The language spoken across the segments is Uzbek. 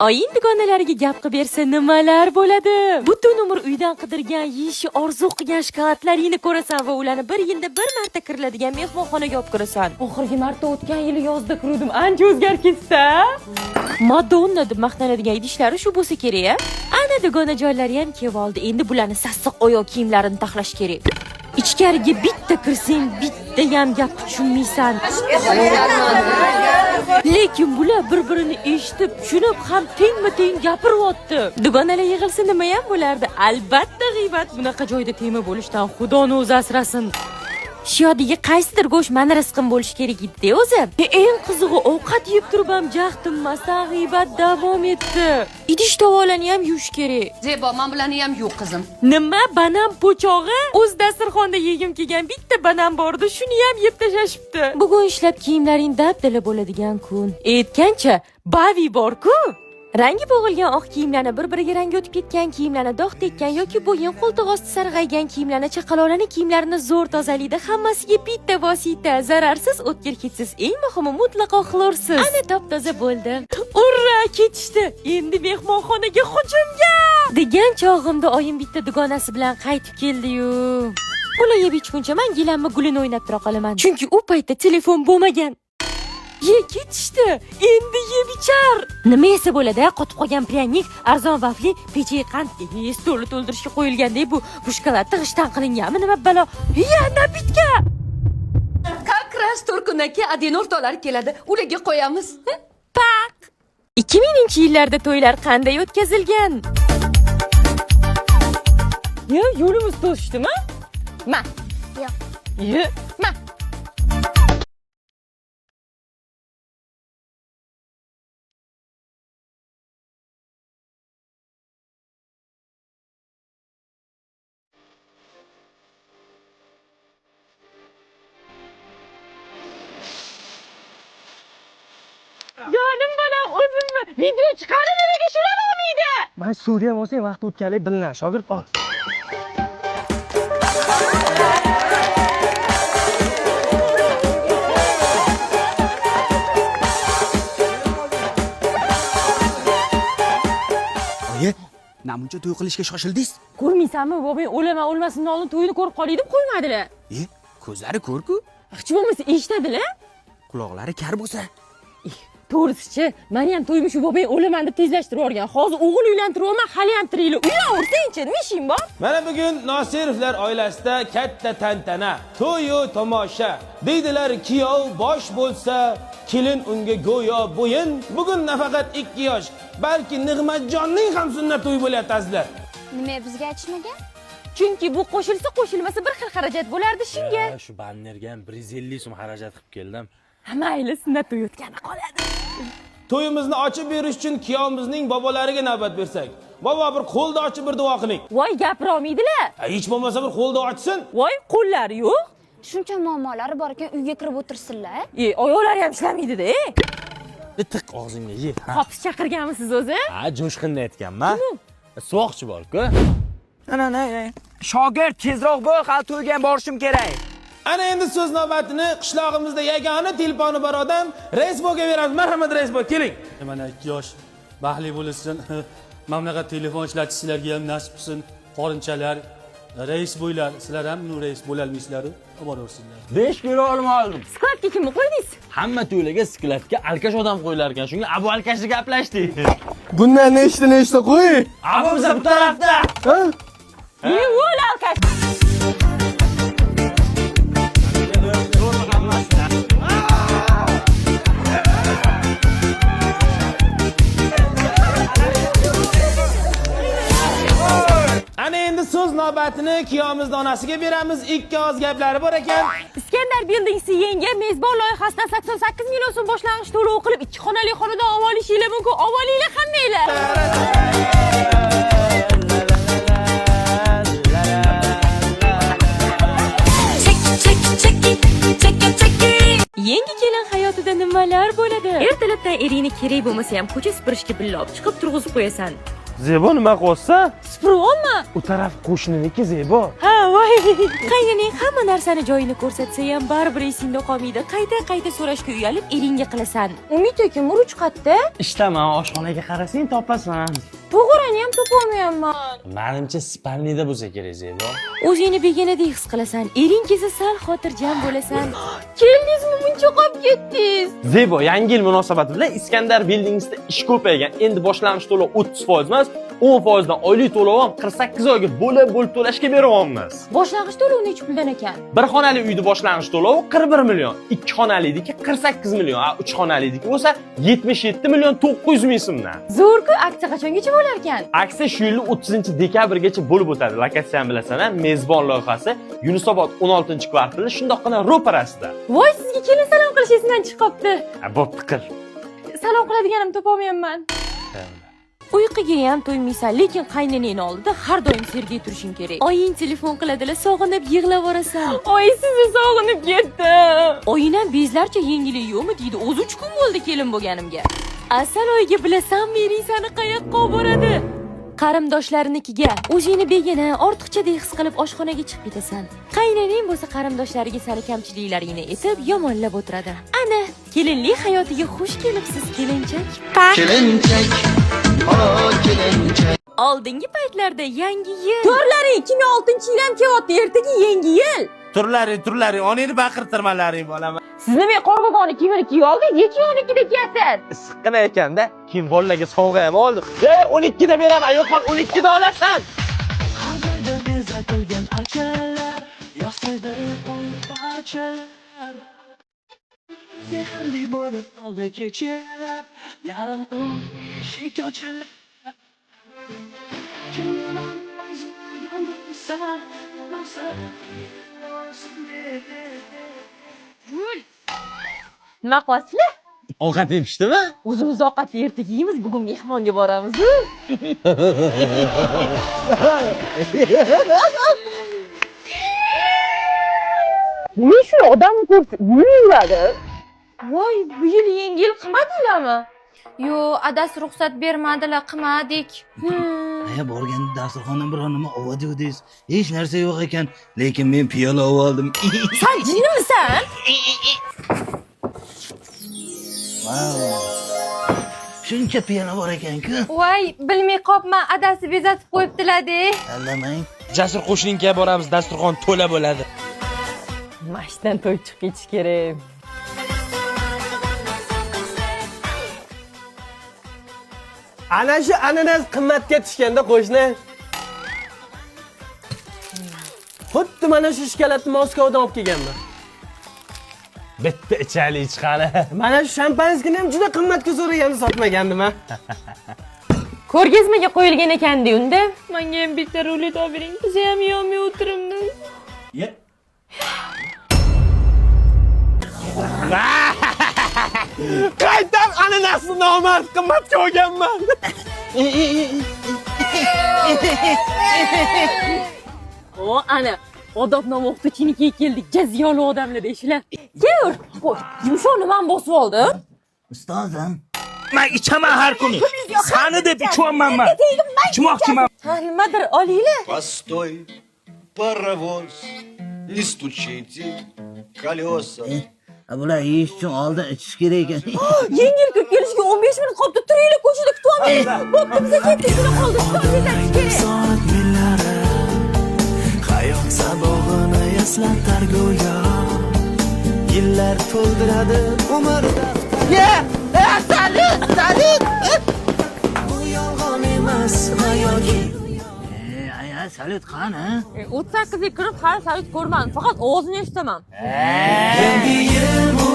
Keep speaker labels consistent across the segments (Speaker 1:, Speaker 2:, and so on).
Speaker 1: Oyin dugonalariga gap qilib bersa nimalar bo'ladi? Butun umr uydan qidirgan, yeyishi orzu qilgan shokoladlaringni ko'rasan va ularni bir yilda bir marta kiriladigan mehmonxonaga olib kirasan. Oxirgi marta o'tgan yili yozda kirdim, ancha o'zgarib ketsa. Madonna deb maqtanadigan idishlari shu bo'lsa kerak-a? Ana dugonajonlari ham kelib endi bularni sassiq oyoq kiyimlarini taxlash kerak. Ichkariga bitta kirsang, bitta ham gap tushunmaysan. Lekin bular bir-birini eshitib, tushunib ham tengma-teng gapiryapti. Dugonalar yig'ilsa nima ham bo'lardi? Albatta g'iybat. Bunaqa joyda tema bo'lishdan Xudoni o'zi asrasin. Shiyodagi qaysidir go'sht meni rizqim bo'lishi kerak edi o'zi. Eng qizig'i ovqat yeb turib ham jahtimmasdan g'iybat davom etdi. Idish tovolarni ham yuvish kerak.
Speaker 2: Zebo, men bularni ham yo'q qizim.
Speaker 1: Nima banan po'chog'i? O'z dasturxonda yegim kelgan bitta banan bordi, shuni ham yeb tashlashibdi. Bugun ishlab kiyimlaring dabdala bo'ladigan kun. Aytgancha, bavi bor-ku. Rangi bo'g'ilgan oq kiyimlarni bir-biriga rangi o'tib ketgan kiyimlarni dog' tekkan yoki bo'yin qo'ltiq osti sarg'aygan kiyimlarni chaqaloqlarning kiyimlarini zo'r tozalaydi. Hammasiga bitta vosita, zararsiz, o'tkir hissiz, eng muhimi mutlaqo xlorsiz. Ana top-toza bo'ldi. Urra, ketishdi. Endi mehmonxonaga hujumga degan chog'imda oyim bitta dugonasi bilan qaytib keldi-yu. Ular yeb ichguncha men gilamni gulini o'ynab tura qolaman. Chunki u paytda telefon bo'lmagan. Ketishdi. Endi yeb ichar. Nima esa bo'ladi? Qotib qolgan pryanik, arzon vafli, pechey qand, stolni to'ldirishga qo'yilganda bu shokoladda g'ishtan qilinganmi? Nima balo? Yana bitka.
Speaker 2: Как раз Turkunaki adin o'rtoqlari keladi. Ularga qo'yamiz.
Speaker 1: Pak. 2000-yillarda to'ylar qanday o'tkazilgan? Yo'limiz to'shdimi? Ma. Yo'q. Ma. Jonim bolam, o'zimni video chiqarib nega shulamaydi?
Speaker 3: Men Suriya bo'lsam vaqt o'tganlik bilinar, shogird ol.
Speaker 4: Oyi, namuncha to'y qilishga shoshildingiz?
Speaker 1: Ko'rmaysanmi, bobong o'laman o'lmasindan oldin to'yini ko'rib qolay deb qo'ymadilar.
Speaker 4: Ko'zlari ko'rku,
Speaker 1: Aqchi bo'lmasa eshitadilar.
Speaker 4: quloqlari kar bo'lsa.
Speaker 1: To'g'risi-chi, meni ham to'yim shu bobong o'laman deb tezlashtirib yuborgan. Hozir o'g'il uylantiryapman, hali ham tiriklar. Uylanversin-chi, nima ishing bor?
Speaker 5: Mana bugun Nosirovlar oilasida katta tantana, to'y-u tomosha. Deydilar, kiyov bosh bo'lsa, kelin unga go'yo bo'yin. Bugun nafaqat 2 yosh, balki Nig'matjonning ham sunnat to'y bo'lyapti azizlar.
Speaker 6: Nima bizga aytishmagan?
Speaker 1: Chunki bu qo'shilsa qo'shilmasa bir xil xarajat bo'lardi shunga.
Speaker 7: Shu bannerga ham 150 so'm xarajat qilib keldim.
Speaker 1: Mayli, sunnat to'y o'tgani qoladi.
Speaker 5: To'yimizni ochib berish uchun kiyovimizning bobolariga navbat bersak. Bobo bir qo'lda ochib bir duo qiling.
Speaker 1: Voy, gapirolmaydilar.
Speaker 5: Hech bo'lmasa bir qo'lda ochsin.
Speaker 1: Voy, qo'llari yo'q.
Speaker 6: Shuncha muammolari bor ekan, uyga kirib o'tirsinlar.
Speaker 1: Oyoqlari ham ishlamaydi-da.
Speaker 7: Tiq og'zingga ye.
Speaker 1: Qopish chaqirganmisiz o'zi?
Speaker 7: Ha, jo'shqinni aytganman. Suvoqchi bor-ku.
Speaker 3: Ana, shogird tezroq bo'l, hali to'yga borishim kerak.
Speaker 5: Ana endi so'z navbatini qishlog'imizda yagona telefoni bor odam Reysboga beramiz. Marhamat Reysbo, keling.
Speaker 8: Mana 2 yosh baxtli bo'lsin. Mamlakat telefon ishlatuvchilariga ham nasib qilsin. Qorinchalar, reis bo'ylar, sizlar ham reis bo'la olmaysizlar. Omon bo'lsinlar.
Speaker 7: 5 kilo olma oldim.
Speaker 1: Skladga kimni qo'ydingiz?
Speaker 7: Hamma to'ylarga skladga alkash odam qo'yilar ekan. Shunga abu alkashni gaplashdik.
Speaker 3: Bundan nechta qo'y?
Speaker 7: Abu biza bu tarafda.
Speaker 1: Yo'l alkash.
Speaker 5: Ana endi so'z navbatini kiyovimiz donasiga beramiz. 2 oz gaplari bor ekan.
Speaker 1: Iskandar Buildings'i yangi mezbon loyihasidan 88 million so'm boshlang'ich to'lov qilib 2 xonali xonadon olib olishinglar mumkin. Olib olinglar hammanglar. Yangi kelin hayotida nimalar bo'ladi? Ertalabdan eringni kerak bo'lmasa ham ko'cha supurishga billa olib chiqib turg'izib qo'yasan.
Speaker 3: Zebo nima qilsa?
Speaker 1: Supurib olma.
Speaker 3: U taraf qo'shniniki Zebo.
Speaker 1: Ha, voy voy. Qaynaning hamma narsani joyini ko'rsatsa ham baribir esingda qolmaydi. Qayta so'rashga uyalib eringga qilasan.
Speaker 6: Umid aka muruch qayerda?
Speaker 7: Ishtaman, oshxonaga qarasang topasan.
Speaker 6: To'g'rani ham topolmayapman.
Speaker 7: Menimcha spalnida bo'lsa kerak, Zebo.
Speaker 1: O'zingni begonadek his qilasan. Ering kelsa sal xotirjam bo'lasan.
Speaker 6: Keldingizmi, buncha qolib ketdingiz?
Speaker 7: Zebo, yangi yil munosabati bilan Iskandar Bildingsda ish ko'paygan. Endi boshlang'ich to'lov 30% emas, 10% dan oylik to'lov ham 48 oyga bo'lib to'lashga beryapmiz.
Speaker 6: Boshlang'ich to'lov necha puldan ekan?
Speaker 7: Bir xonali uyni boshlang'ich to'lovi 41 million, 2 xonaliniki 48 million, 3 xonaliniki bo'lsa 77 million 900 ming so'mdan.
Speaker 6: Zo'r-ku, aksiya qachongacha bo'lar ekan?
Speaker 7: Aksiya shu yilning 30-dekabrgacha bo'lib o'tadi. Lokatsiyani bilasan, mezbon loyihasi Yunusobod 16-kvartali shundoqqina ro'parasida.
Speaker 6: Voy, sizga kelin salom qilish esidan chiqib qopti.
Speaker 7: Bo'pti qil.
Speaker 6: Salom qiladiganim topolmayapman.
Speaker 1: Uyquga ham to'ymaysan, lekin qaynanang oldida har doim sergay turishing kerak. Oying telefon qiladilar, sog'inib yig'lab borasan.
Speaker 6: Oy, sizni sog'inib ketdim.
Speaker 1: Oying ham bezlarcha yengili yo'qmi deydi. O'zi 3 kun bo'ldi kelin bo'lganimga. Asal oyga bilasanmi, ering sani qayoqqa olib boradi? Qarindoshlarinikiga o'zingni begona, ortiqchadek his qilib oshxonaga chiqib ketasan. Qaynanang bo'lsa qarindoshlariga sani kamchiliklaringni aytib yomonlab o'tiradi. Ana, kelinlik hayotiga xush kelibsiz, kelinchak. Kelinchak. Oldingi paytlarda yangi yil.
Speaker 6: To'rlaring, 2006-yil ham kelyapti, ertaga yangi yil.
Speaker 5: Turlaring, oningni baqirtirmalaring bolaman.
Speaker 6: Sizni men qorboboni kimini kiy oldik, necha 12da kiyasiz?
Speaker 7: Issiqqina ekanda, keyin bolalarga sovg'a ham oldim. 12 da beraman, yo'q, 12 da olasan.
Speaker 1: Nima qilasizlar?
Speaker 7: Ovqat yemishdimi?
Speaker 1: O'zimiz ovqatni ertaga yeymiz, bugun mehmonga boramiz.
Speaker 6: Men shu odamni ko'rsa, yuradi. Voy, bu yil yangi yil qilmadinglarmi? Yo, adasi ruxsat bermadilar, qilmadik.
Speaker 9: Borganda dasturxondan biror nima olmadingiz. Hech narsa yo'q ekan, lekin men piyola oldim.
Speaker 6: Sen jinnimisan?
Speaker 9: Shuncha piyola bor ekan-ku.
Speaker 6: Voy, bilmay qopman, adasi bezatib qo'yibdilar-de.
Speaker 9: Aldamang.
Speaker 5: Jasur qo'shninga boramiz, dasturxon to'la bo'ladi.
Speaker 1: Mashdan to'y chiqib ketish kerak.
Speaker 5: Ana shu ananas qimmatga tushganda qo'shni. Xuddi mana shu shkolatni Moskvadan olib kelganman.
Speaker 7: Bitta ichaylik chiqadi.
Speaker 5: Mana shu shampanskini ham juda qimmatga so'raganini sotmagandim-a.
Speaker 1: Ko'rgazmaga qo'yilgan ekan-da unda. Menga ham bitta rulet olib bering. Biz ham yomay o'tiribmiz.
Speaker 5: Qaytan ananasni nomard qimmatga olganman.
Speaker 1: O, ana, odobnoma o'qituvchinikiga keldik. Jaziyoli odamlar deyishlar. Kel, qo'y. Yumshoqni men bosib oldim.
Speaker 9: Ustozim, men ichaman har kuni. Sani deb ichmayman men. Ichmoqchiman.
Speaker 1: Ha, nimadir olinglar.
Speaker 10: Постой, паровоз, не стучите колеса.
Speaker 9: Bular yeyish uchun oldin ichish kerak ekan.
Speaker 1: Yengil ko'p kelishiga 15 minut qoldi. Turinglar, ko'chada kutamiz. Bo'pti, biza ketdik, shuni qoldi.
Speaker 11: Soat millari hayot sabog'ini eslatar go'yo. Yillar to'ldiradi umrda. Salut! Bu yolg'on emas, hayotiy.
Speaker 9: Salut qani?
Speaker 1: 38 ga kirib hali salut ko'rmadim. Faqat ovozini eshitaman.
Speaker 11: Yangi yil bu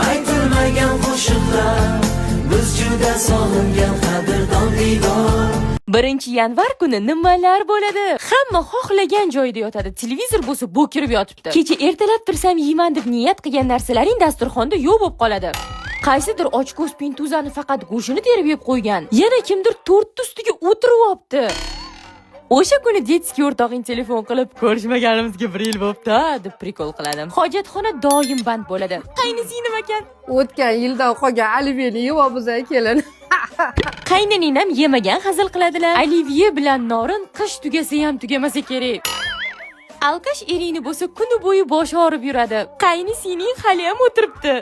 Speaker 11: aytilmagan qo'shiqlar. Biz juda sog'ingan qadrdon diydor.
Speaker 1: 1-yanvar kuni nimalar bo'ladi? Hamma xohlagan joyda yotadi. Televizor bo'lsa bo'kirib yotibdi. Kecha ertalab tursam yeyman deb niyat qilgan narsalaring dasturxonda yo'q bo'lib qoladi. Qaysidir ochko'z pintuzani faqat go'shini terib yeb qo'ygan. Yana kimdir tortni ustiga o'tirib-olibdi. O'sha kuni detskiy o'rtog'ing telefon qilib ko'rishmaganimizga 1 yil bo'pti deb prikol qiladi. Hojatxona doim band bo'ladi. Qaynisi nima ekan?
Speaker 2: O'tgan yildan qolgan oliviyeni yeb olsa kelin.
Speaker 1: Qaynaning ham yemagan hazil qiladilar. Oliviye bilan norin qish tugasa ham tugamasa kerak. alkash eringni bo'lsa kuni bo'yi boshi og'rib yuradi. Qaynisining hali ham o'tiribdi.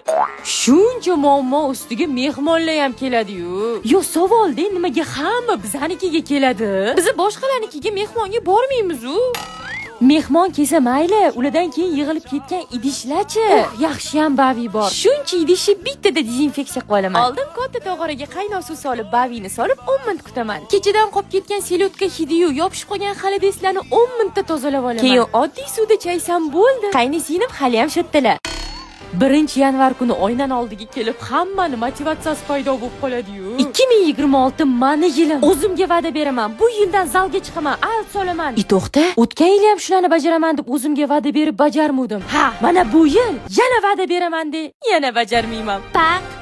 Speaker 1: Shuncha muammo ustiga mehmonlar ham keladi-yu. Yo savolda nimaga hamma bizanikiga keladi? Biz boshqalarnikiga mehmonga bormaymiz-u. Mehmon kelsa mayli, ulardan keyin yig'ilib ketgan idishlarchi. Yaxshi ham bavi bor. Shuncha idishni bittada dezinfeksiya qilib olaman. Oldin katta tog'oraga qaynoq suv solib, bavini solib 10 minut kutaman. Kechadan qolib ketgan selyotka hidi-yu, yopishib qolgan xalideslarni 10 minutda tozalab olaman. Keyin oddiy suvda chaysam bo'ldi. Qaynisinim hali ham shattalar. 1-yanvar kuni oynan oldiga kelib hammani motivatsiyasi paydo bo'lib qoladi-yu. 2026 mani yilim. O'zimga va'da beraman. Bu yildan zalga chiqaman, alt solaman. To'xta, o'tgan yil ham shularni bajaraman deb o'zimga va'da berib bajarmadim. Ha, mana bu yil yana va'da beraman deb yana bajarmayman. Pak.